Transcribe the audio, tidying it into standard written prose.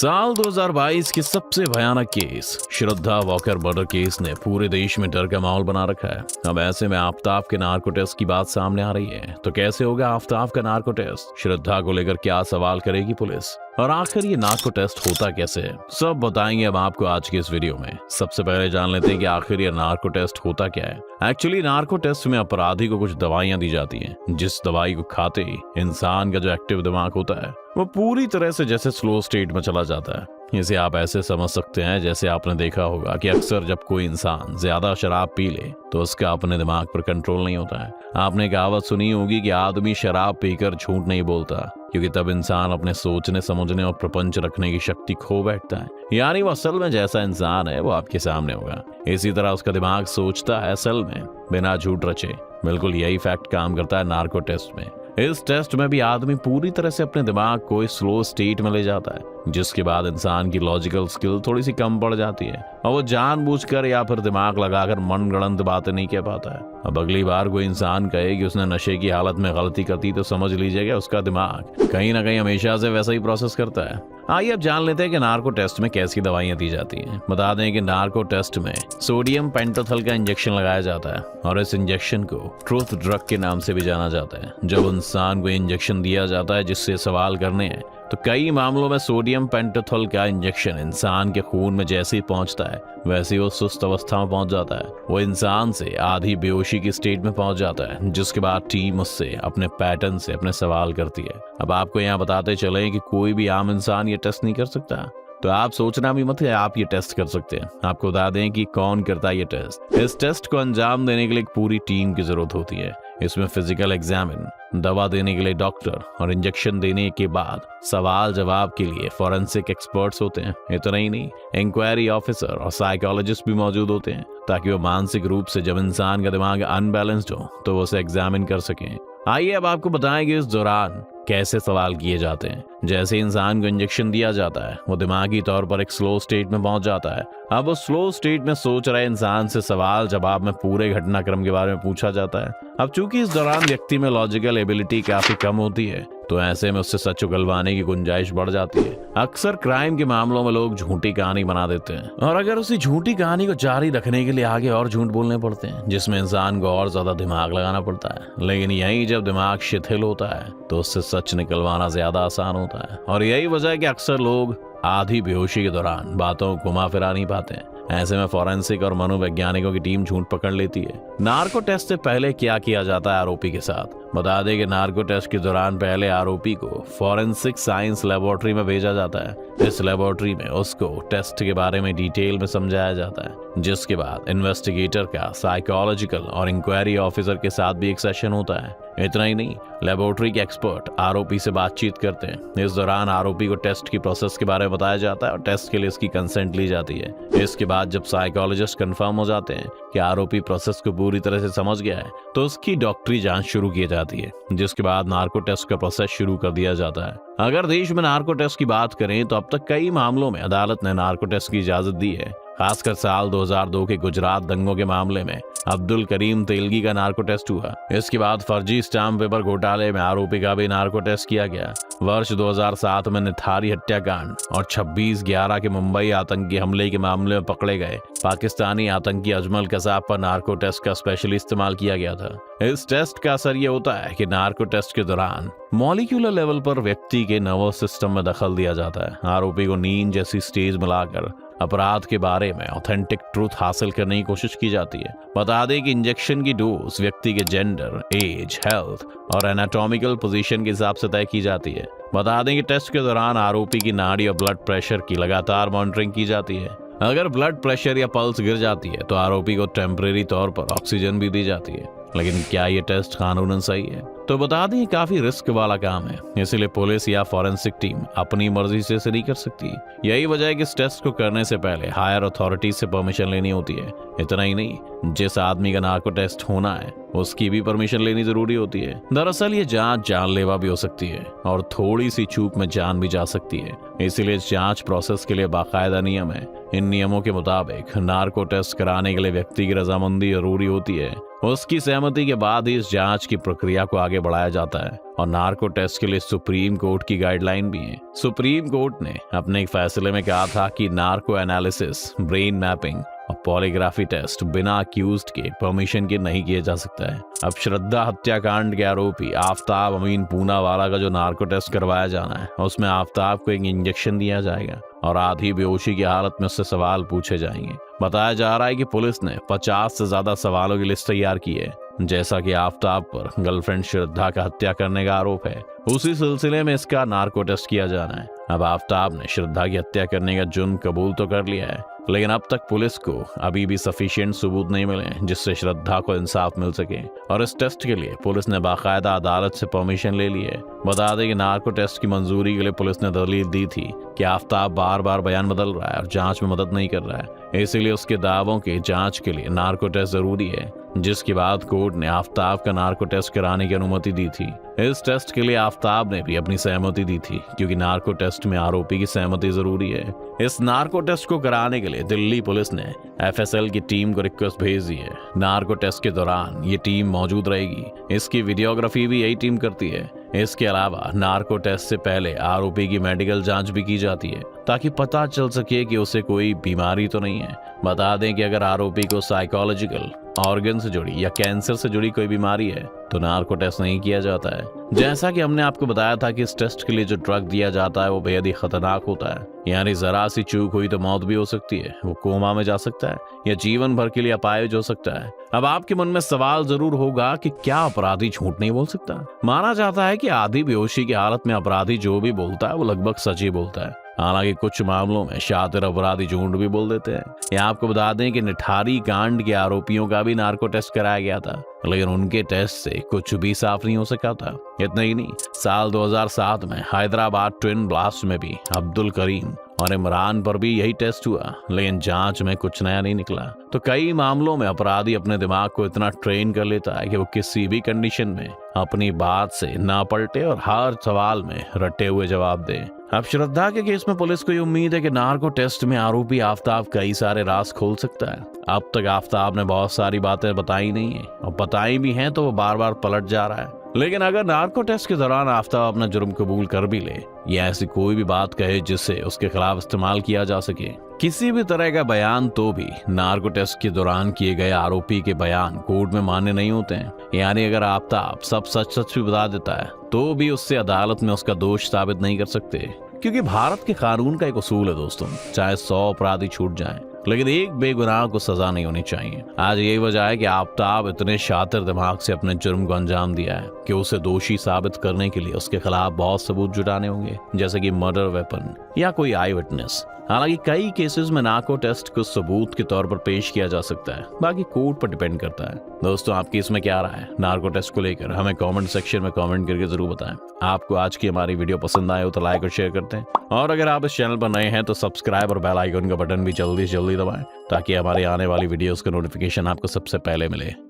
साल 2022 की सबसे भयानक केस श्रद्धा वॉकर मर्डर केस ने पूरे देश में डर का माहौल बना रखा है। अब ऐसे में आफ्ताब के नार्को टेस्ट की बात सामने आ रही है, तो कैसे होगा आफ्ताब का नार्को टेस्ट? श्रद्धा को लेकर क्या सवाल करेगी पुलिस? और आखिर ये नार्को टेस्ट होता कैसे है, सब बताएंगे अब आपको आज की इस वीडियो में। सबसे पहले जान लेते हैं कि आखिर ये नार्को टेस्ट होता क्या है। एक्चुअली नार्को टेस्ट में अपराधी को कुछ दवाइयां दी जाती हैं, जिस दवाई को खाते ही इंसान का जो एक्टिव दिमाग होता है वो पूरी तरह से जैसे स्लो स्टेट में चला जाता है। इसे आप ऐसे समझ सकते हैं जैसे आपने देखा होगा कि अक्सर जब कोई इंसान ज्यादा शराब पी ले तो उसका अपने दिमाग पर कंट्रोल नहीं होता है। आपने कहावत सुनी होगी कि आदमी शराब पीकर झूठ नहीं बोलता, क्योंकि तब इंसान अपने सोचने समझने और प्रपंच रखने की शक्ति खो बैठता है। यानी वो असल में जैसा इंसान है वो आपके सामने होगा, इसी तरह उसका दिमाग सोचता है असल में बिना झूठ रचे। बिल्कुल यही फैक्ट काम करता है नार्को टेस्ट में। इस टेस्ट में भी आदमी पूरी तरह से अपने दिमाग को इस स्लो स्टेट में ले जाता है, जिसके बाद इंसान की लॉजिकल स्किल थोड़ी सी कम पड़ जाती है और वो जानबूझकर या फिर दिमाग लगाकर मनगढ़ंत बातें नहीं कह पाता है। अब अगली बार कोई इंसान कहे कि उसने नशे की हालत में गलती कर दी तो समझ लीजिएगा उसका दिमाग कहीं ना कहीं हमेशा से वैसा ही प्रोसेस करता है। आइए अब जान लेते हैं कि नार्को टेस्ट में कैसी दवाइयां दी जाती हैं। बता दें कि नार्को टेस्ट में सोडियम पेंटोथल का इंजेक्शन लगाया जाता है और इस इंजेक्शन को ट्रूथ ड्रग के नाम से भी जाना जाता है। जब इंसान को इंजेक्शन दिया जाता है जिससे सवाल करने हैं, तो कई मामलों में सोडियम पेंटोथल का इंजेक्शन इंसान के खून में जैसे ही पहुंचता है वैसे ही वो सुस्त अवस्था में पहुंच जाता है। वो इंसान से आधी बेहोशी की स्टेट में पहुंच जाता है, जिसके बाद टीम उससे अपने पैटर्न से अपने सवाल करती है। अब आपको यहाँ बताते चले कि कोई भी आम इंसान ये टेस्ट नहीं कर सकता, तो आप सोचना भी मत है आप ये टेस्ट कर सकते हैं। आपको बता दें कि कौन करता है ये टेस्ट। इस टेस्ट को अंजाम देने के लिए एक पूरी टीम की जरूरत होती है। इसमें फिजिकल एग्जामिन, दवा देने के लिए डॉक्टर और इंजेक्शन देने के बाद सवाल जवाब के लिए फॉरेंसिक एक्सपर्ट्स होते हैं। इतना ही नहीं, इंक्वायरी ऑफिसर और साइकोलॉजिस्ट भी मौजूद होते हैं, ताकि वो मानसिक रूप से जब इंसान का दिमाग अनबैलेंस्ड हो तो वो उसे एग्जामिन कर सकें। आइए अब आपको बताएं कि इस दौरान कैसे सवाल किए जाते हैं। जैसे इंसान को इंजेक्शन दिया जाता है वो दिमागी तौर पर एक स्लो स्टेट में पहुंच जाता है। अब वो स्लो स्टेट में सोच रहे इंसान से सवाल जवाब में पूरे घटनाक्रम के बारे में पूछा जाता है। अब चूंकि इस दौरान व्यक्ति में लॉजिकल एबिलिटी काफी कम होती है, तो ऐसे में उससे सच उगलवाने की गुंजाइश बढ़ जाती है। अक्सर क्राइम के मामलों में लोग झूठी कहानी बना देते हैं और अगर उसी झूठी कहानी को जारी रखने के लिए आगे और झूठ बोलने पड़ते हैं, जिसमें इंसान को और ज्यादा दिमाग लगाना पड़ता है। लेकिन यही जब दिमाग शिथिल होता है तो उससे सच निकलवाना ज्यादा आसान होता है। और यही वजह है कि अक्सर लोग आधी बेहोशी के दौरान बातों को घुमा फिरा नहीं पाते हैं। ऐसे में फॉरेंसिक और मनोवैज्ञानिकों की टीम झूठ पकड़ लेती है। नार्को टेस्ट से पहले क्या किया जाता है आरोपी के साथ? बता दें कि नार्को टेस्ट के दौरान पहले आरोपी को फॉरेंसिक साइंस लेबोरेटरी में भेजा जाता है। इस लेबोरेटरी में उसको टेस्ट के बारे में डिटेल में समझाया जाता है, जिसके बाद इन्वेस्टिगेटर का साइकोलॉजिकल और इंक्वायरी ऑफिसर के साथ भी एक सेशन होता है। इतना ही नहीं, लेबोरेटरी के एक्सपर्ट आरोपी से बातचीत करते हैं। इस दौरान आरोपी को टेस्ट की प्रोसेस के बारे में बताया जाता है और टेस्ट के लिए इसकी कंसेंट ली जाती है। इसके बाद जब साइकोलॉजिस्ट कंफर्म हो जाते हैं कि आरोपी प्रोसेस को पूरी तरह से समझ गया है, तो उसकी डॉक्टरी जांच शुरू की जाती है, जिसके बाद नार्को टेस्ट का प्रोसेस शुरू कर दिया जाता है। अगर देश में नार्को टेस्ट की बात करें तो अब तक कई मामलों में अदालत ने नार्को टेस्ट की इजाजत दी है। खासकर साल 2002 के गुजरात दंगों के मामले में अब्दुल करीम तेलगी का नार्को टेस्ट हुआ। इसके बाद फर्जी स्टाम्प पेपर घोटाले में आरोपी का भी नार्को टेस्ट किया गया। वर्ष 2007 में निथारी हत्याकांड और 26/11 के मुंबई आतंकी हमले के मामले में पकड़े गए पाकिस्तानी आतंकी अजमल कसाब पर नार्को टेस्ट का स्पेशली इस्तेमाल किया गया था। इस टेस्ट का असर ये होता है कि नार्को टेस्ट के दौरान मॉलिक्यूलर लेवल पर व्यक्ति के नर्वस सिस्टम में दखल दिया जाता है। आरोपी को नींद जैसी स्टेज मिलाकर अपराध के बारे में ऑथेंटिक ट्रूथ हासिल करने की कोशिश की जाती है। बता दें कि इंजेक्शन की डोज व्यक्ति के जेंडर, एज, हेल्थ और एनाटॉमिकल पोजीशन के हिसाब से तय की जाती है। बता दें कि टेस्ट के दौरान आरोपी की नाड़ी और ब्लड प्रेशर की लगातार मॉनिटरिंग की जाती है। अगर ब्लड प्रेशर या पल्स गिर जाती है तो आरोपी को टेम्परेरी तौर पर ऑक्सीजन भी दी जाती है। लेकिन क्या ये टेस्ट कानूनन सही है? तो बता दें काफी रिस्क वाला काम है, इसलिए पुलिस या फॉरेंसिक टीम अपनी मर्जी से इसे नहीं कर सकती। यही वजह है कि इस टेस्ट को करने से पहले हायर अथॉरिटी से परमिशन लेनी होती है। इतना ही नहीं, जिस आदमी का नार्को टेस्ट होना है उसकी भी परमिशन लेनी जरूरी होती है। दरअसल ये जांच जानलेवा भी हो सकती है और थोड़ी सी चूक में जान भी जा सकती है। इसीलिए इस जांच प्रोसेस के लिए बाकायदा नियम है। इन नियमों के मुताबिक नार्को टेस्ट कराने के लिए व्यक्ति की रजामंदी जरूरी होती है। उसकी सहमति के बाद ही इस जांच की प्रक्रिया को आगे बढ़ाया जाता है। और नार्को टेस्ट के लिए सुप्रीम कोर्ट की गाइडलाइन भी है। सुप्रीम कोर्ट ने अपने एक फैसले में कहा था कि नार्को एनालिसिस, ब्रेन मैपिंग और पॉलीग्राफी टेस्ट बिना अक्यूज्ड के परमिशन के नहीं किए जा सकता है। अब श्रद्धा हत्याकांड के आरोपी आफ्ताब अमीन पूनावाला का जो नार्को टेस्ट करवाया जाना है, उसमें आफ्ताब को एक इंजेक्शन दिया जाएगा और आधी बेहोशी की हालत में उससे सवाल पूछे जाएंगे। बताया जा रहा है कि पुलिस ने 50 से ज्यादा सवालों की लिस्ट तैयार की है। जैसा कि आफ्ताब पर गर्लफ्रेंड श्रद्धा का हत्या करने का आरोप है, उसी सिलसिले में इसका नार्को टेस्ट किया जाना है। अब आफ्ताब ने श्रद्धा की हत्या करने का जुर्म कबूल तो कर लिया है, लेकिन अब तक पुलिस को अभी भी सफिशिएंट सबूत नहीं मिले जिससे श्रद्धा को इंसाफ मिल सके। और इस टेस्ट के लिए पुलिस ने बाकायदा अदालत से परमिशन ले ली है। बता दें कि नार्को टेस्ट की मंजूरी के लिए पुलिस ने दलील दी थी कि आफ्ताब बार बार बयान बदल रहा है और जांच में मदद नहीं कर रहा है, इसीलिए उसके दावों की जांच के लिए नार्को टेस्ट जरूरी है, जिसके बाद कोर्ट ने आफ्ताब का नार्को टेस्ट कराने की अनुमति दी थी। इस टेस्ट के लिए आफ्ताब ने भी अपनी सहमति दी थी, क्योंकि नार्को टेस्ट में आरोपी की सहमति जरूरी है। इस नार्को टेस्ट को कराने के लिए दिल्ली पुलिस ने FSL की टीम को रिक्वेस्ट भेज दी है। नार्को टेस्ट के दौरान ये टीम मौजूद रहेगी। इसकी वीडियोग्राफी भी यही टीम करती है। इसके अलावा नार्को टेस्ट से पहले आरोपी की मेडिकल जांच भी की जाती है, ताकि पता चल सके कि उसे कोई बीमारी तो नहीं है। बता दें कि अगर आरोपी को साइकोलॉजिकल, ऑर्गन से जुड़ी या कैंसर से जुड़ी कोई बीमारी है तो नार्को टेस्ट नहीं किया जाता है। जैसा कि हमने आपको बताया था कि इस टेस्ट के लिए जो ड्रग दिया जाता है वो बेहद ही खतरनाक होता है, यानी जरा सी चूक हुई तो मौत भी हो सकती है, वो कोमा में जा सकता है या जीवन भर के लिए अपाहिज हो सकता है। अब आपके मन में सवाल जरूर होगा कि क्या अपराधी झूठ नहीं बोल सकता? माना जाता है कि आधी बेहोशी की हालत में अपराधी जो भी बोलता है वो लगभग सच ही बोलता है। हालांकि कुछ मामलों में शातिर अपराधी झूठ भी बोल देते हैं। यहाँ आपको बता दें कि निठारी कांड के आरोपियों का भी नार्को टेस्ट कराया गया था, लेकिन उनके टेस्ट से कुछ भी साफ नहीं हो सका था। इतना ही नहीं, साल 2007 में हैदराबाद ट्विन ब्लास्ट में भी अब्दुल करीम और इमरान पर भी यही टेस्ट हुआ, लेकिन जांच में कुछ नया नहीं निकला। तो कई मामलों में अपराधी अपने दिमाग को इतना ट्रेन कर लेता है कि वो किसी भी कंडीशन में अपनी बात से ना पलटे और हर सवाल में रटे हुए जवाब दे। अब श्रद्धा के केस में पुलिस को ये उम्मीद है कि नार्को टेस्ट में आरोपी आफ्ताब कई सारे राज खोल सकता है। अब तक आफ्ताब ने बहुत सारी बातें बताई नहीं है, और बताई भी हैं तो वो बार बार पलट जा रहा है। लेकिन अगर नार्को टेस्ट के दौरान आफ्ताब अपना जुर्म कबूल कर भी ले या ऐसी कोई भी बात कहे जिससे उसके खिलाफ इस्तेमाल किया जा सके किसी भी तरह का बयान, तो भी नार्को टेस्ट के दौरान किए गए आरोपी के बयान कोर्ट में मान्य नहीं होते हैं। यानी अगर आफ्ताब सब सच सच भी बता देता है तो भी उससे अदालत में उसका दोष साबित नहीं कर सकते, क्योंकि भारत के कानून का एक उसूल है दोस्तों, चाहे 100 अपराधी छूट जाएं, लेकिन एक बेगुनाह को सजा नहीं होनी चाहिए। आज यही वजह है कि आफ्ताब इतने शातिर दिमाग से अपने जुर्म को अंजाम दिया है कि उसे दोषी साबित करने के लिए उसके खिलाफ बहुत सबूत जुटाने होंगे, जैसे कि मर्डर वेपन या कोई आई विटनेस। हालांकि कई केसेस में नार्को टेस्ट को सबूत के तौर पर पेश किया जा सकता है, बाकी कोर्ट पर डिपेंड करता है। दोस्तों, आपकी इसमें क्या राय है नार्को टेस्ट को लेकर? हमें कमेंट सेक्शन में कमेंट करके जरूर बताएं। आपको आज की हमारी वीडियो पसंद आए हो तो लाइक और शेयर करते हैं, और अगर आप इस चैनल पर नए हैं तो सब्सक्राइब और बेल आइकन का बटन भी जल्दी से जल्दी दबाएं, ताकि हमारे आने वाली वीडियोस का नोटिफिकेशन आपको सबसे पहले मिले।